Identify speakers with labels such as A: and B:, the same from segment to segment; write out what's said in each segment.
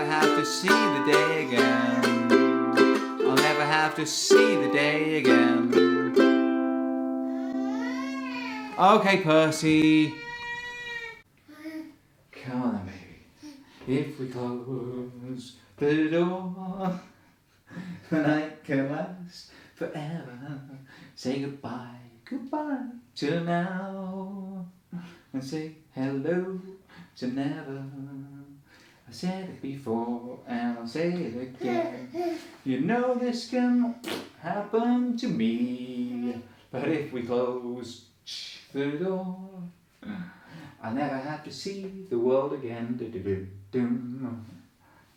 A: have to see the day again. I'll never have to see the day again. Okay, Percy. Come on then, baby. If we close the door, the night can last forever. Say goodbye, goodbye to now, and say hello to never. I said it before and I'll say it again. You know this can happen to me, but if we close the door, I'll never have to see the world again.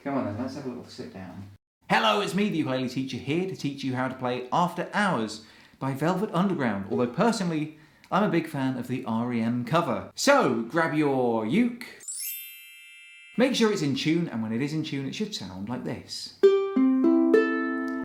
A: Come on then, let's have a little sit down. Hello, it's me, the ukulele teacher, here to teach you how to play After Hours by Velvet Underground, although personally, I'm a big fan of the R.E.M. cover. So, grab your uke, make sure it's in tune, and when it is in tune, it should sound like this.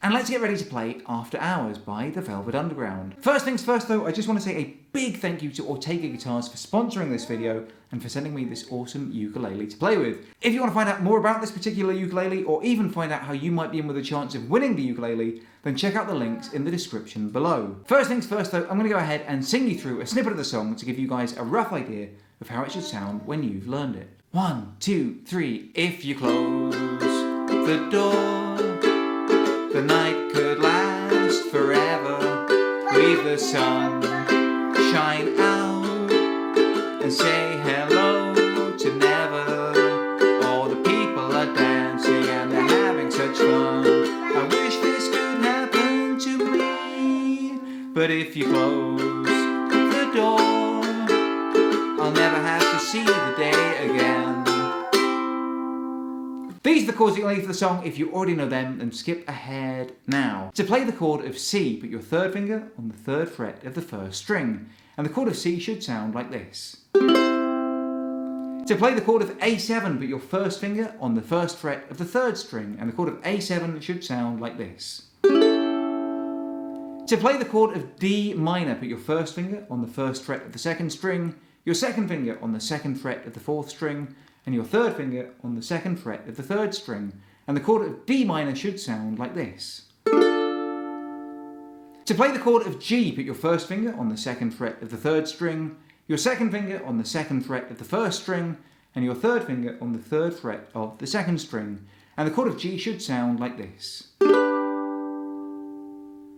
A: And let's get ready to play After Hours by the Velvet Underground. First things first though, I just want to say a big thank you to Ortega Guitars for sponsoring this video and for sending me this awesome ukulele to play with. If you want to find out more about this particular ukulele, or even find out how you might be in with a chance of winning the ukulele, then check out the links in the description below. First things first though, I'm going to go ahead and sing you through a snippet of the song to give you guys a rough idea of how it should sound when you've learned it. 1, 2, 3. If you close the door, the night could last forever. Leave the sun shine out and say hello to never. All the people are dancing and they're having such fun. I wish this could happen to me, but if you close the door, I'll never have to see the day again. These are the chords you're going to leave for the song. If you already know them, then skip ahead now. To play the chord of C, put your third finger on the third fret of the first string. And the chord of C should sound like this. To play the chord of A7, put your first finger on the first fret of the third string. And the chord of A7 should sound like this. To play the chord of D minor, put your first finger on the first fret of the second string, your second finger on the second fret of the fourth string, and your third finger on the second fret of the third string. And the chord of D minor should sound like this. To play the chord of G, put your first finger on the second fret of the third string, your second finger on the second fret of the first string, and your third finger on the third fret of the second string. And the chord of G should sound like this.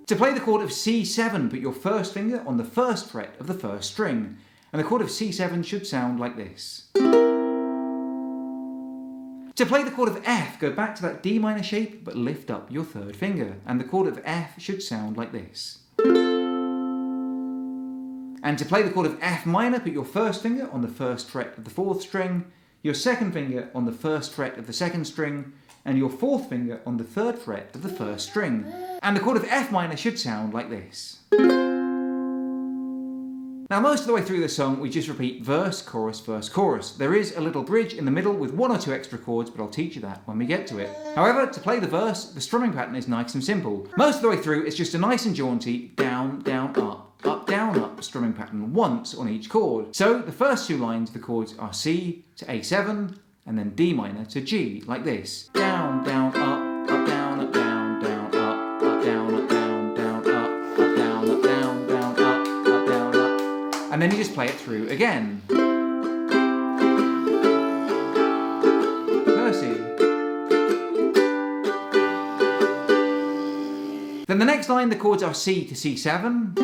A: To play the chord of C7, put your first finger on the first fret of the first string, and the chord of C7 should sound like this. To play the chord of F, go back to that D minor shape, but lift up your third finger, and the chord of F should sound like this. And to play the chord of F minor, put your first finger on the first fret of the fourth string, your second finger on the first fret of the second string, and your fourth finger on the third fret of the first string. And the chord of F minor should sound like this. Now most of the way through the song we just repeat verse, chorus, verse, chorus. There is a little bridge in the middle with 1 or 2 extra chords, but I'll teach you that when we get to it. However, to play the verse, the strumming pattern is nice and simple. Most of the way through it's just a nice and jaunty down, down, up, down, up strumming pattern once on each chord. So the first 2 lines of the chords are C to A7 and then D minor to G, like this. Down, down, up, down, up, down, down, up, down, up, down, down, up, down, up, down, down, up, down, up. And then you just play it through again. Percy. Then the next line, the chords are C to C7.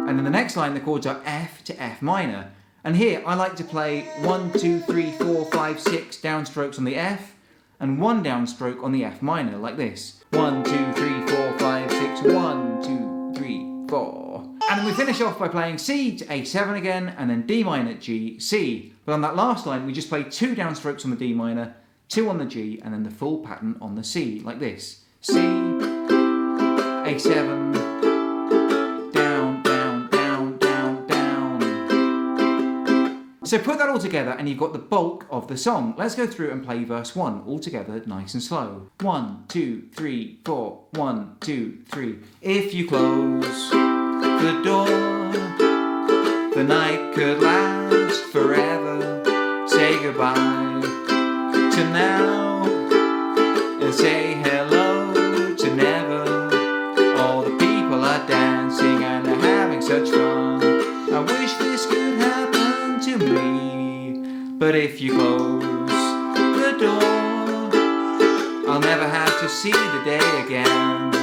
A: And then the next line, the chords are F to F minor. And here I like to play 1, 2, 3, 4, 5, 6 downstrokes on the F and 1 downstroke on the F minor, like this. 1, 2, 3, 4, 5, 6, 1, 2, 3, 4. And then we finish off by playing C to A7 again and then D minor, G, C. But on that last line we just play 2 downstrokes on the D minor, 2 on the G and then the full pattern on the C, like this. C, A7, so put that all together and you've got the bulk of the song. Let's go through and play verse 1 all together nice and slow. 1, 2, 3, 4, 1, 2, 3. If you close the door, the night could last forever. say goodbye to now and say hello to never. All the people are dancing and they're having such fun. I wish this could happen to me, but if you close the door, I'll never have to see the day again.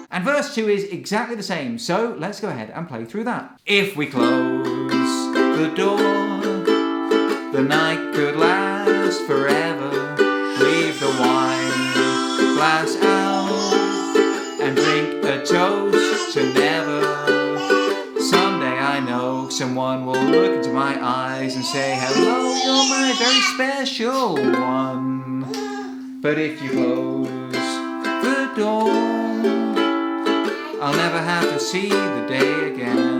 A: And verse 2 is exactly the same, so let's go ahead and play through that. If we close the door, the night could last forever. Leave the wine glass out and drink a toast to never. Someday I know someone will look into my eyes and say, hello, you're my very special one. But if you close the door, I'll never have to see the day again.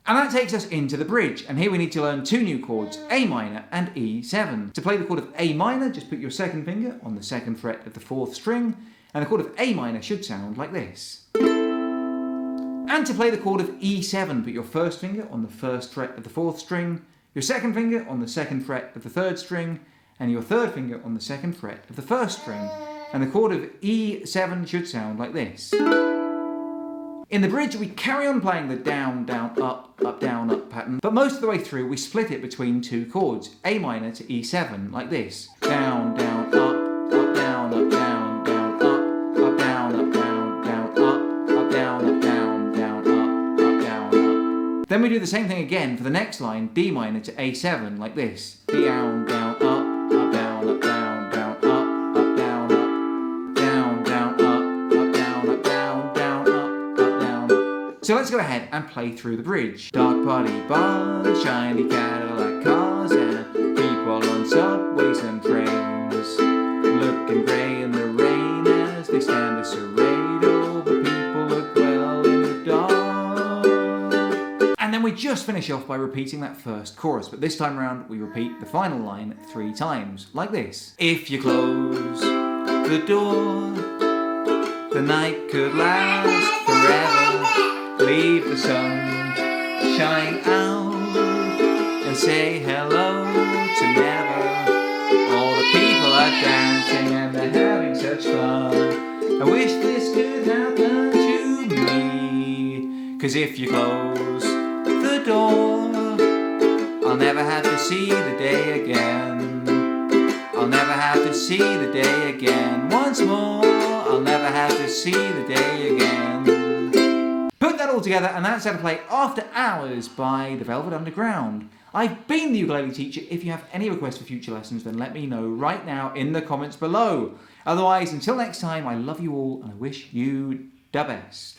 A: And that takes us into the bridge, and here we need to learn two new chords, A minor and E7. To play the chord of A minor, just put your second finger on the second fret of the fourth string, and the chord of A minor should sound like this. And to play the chord of E7, put your first finger on the first fret of the fourth string, your second finger on the second fret of the third string, and your third finger on the second fret of the first string. And the chord of E7 should sound like this. In the bridge, we carry on playing the down, down, up, down, up pattern, but most of the way through, we split it between two chords, A minor to E7, like this. Down, down, up, down, up, down, down, up, down, up, down, down, up, down, up, down, down, up, down, up. Then we do the same thing again for the next line, D minor to A7, like this. Down, down, up, down, up, down, down, up, down, up. So let's go ahead and play through the bridge. Dark party bars, shiny Cadillac cars, and people on subways and trains, looking grey in the rain as they stand arrayed. All the people look well in the dark. And then we just finish off by repeating that first chorus, but this time around we repeat the final line 3 times, like this. If you close the door, the night could last forever. Leave the sun shine out and say hello to never. All the people are dancing and they're having such fun. I wish this could happen to me, 'cause if you close the door, I'll never have to see the day again. I'll never have to see the day again. Once more, I'll never have to see the day again. Put that all together, and that's how to play After Hours by the Velvet Underground. I've been the ukulele teacher. If you have any requests for future lessons, then let me know right now in the comments below. Otherwise, until next time, I love you all and I wish you the best.